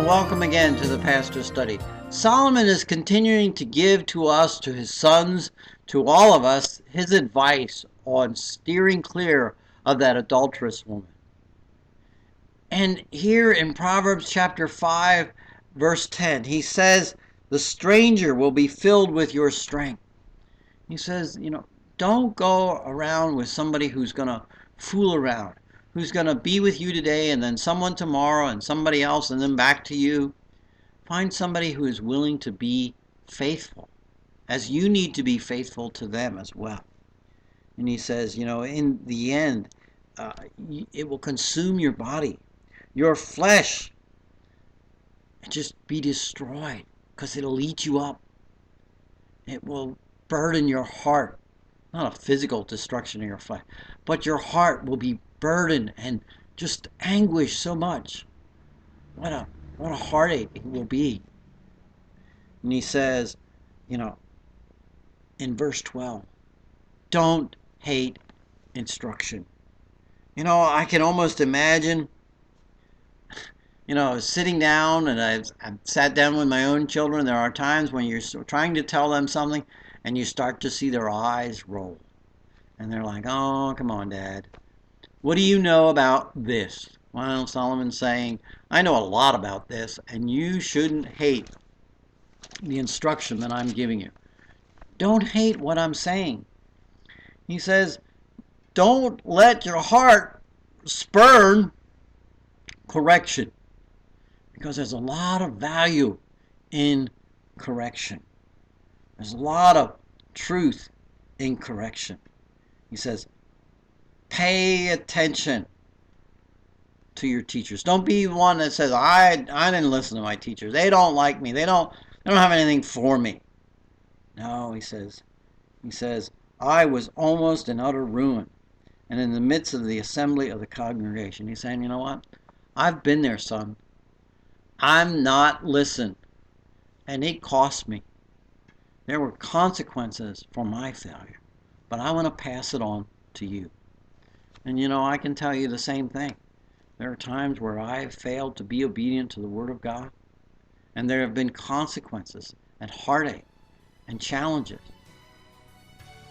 Well, welcome again to the Pastor's Study. Solomon is continuing to give to us, to his sons, to all of us, his advice on steering clear of that adulterous woman. And here in Proverbs chapter 5, verse 10, he says, the stranger will be filled with your strength. He says, don't go around with somebody who's going to fool around, who's going to be with you today and then someone tomorrow and somebody else and then back to you. Find somebody who is willing to be faithful, as you need to be faithful to them as well. And he says, in the end, it will consume your body, your flesh, and just be destroyed because it'll eat you up. It will burden your heart. Not a physical destruction of your flesh, but your heart will be burdened and just anguish so much. What a heartache it will be. And he says, in verse 12, don't hate instruction. I can almost imagine, sitting down, and I've sat down with my own children. There are times when you're trying to tell them something and you start to see their eyes roll. And they're like, oh, come on, Dad. What do you know about this? Well, Solomon's saying, I know a lot about this, and you shouldn't hate the instruction that I'm giving you. Don't hate what I'm saying. He says, don't let your heart spurn correction, because there's a lot of value in correction. There's a lot of truth in correction. He says, pay attention to your teachers. Don't be one that says, I didn't listen to my teachers. They don't like me. They don't have anything for me. No, he says, I was almost in utter ruin and in the midst of the assembly of the congregation. He's saying, you know what? I've been there, son. I'm not listened. And it cost me. There were consequences for my failure. But I want to pass it on to you. And I can tell you the same thing. There are times where I have failed to be obedient to the Word of God. And there have been consequences and heartache and challenges.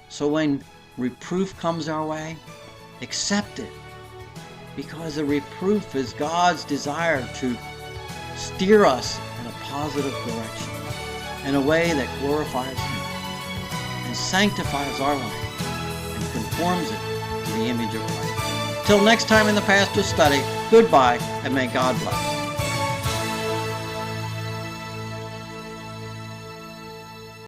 So when reproof comes our way, accept it. Because the reproof is God's desire to steer us in a positive direction, in a way that glorifies Him and sanctifies our life and conforms it to the image of Christ. Till next time in the Pastor's Study, goodbye and may God bless.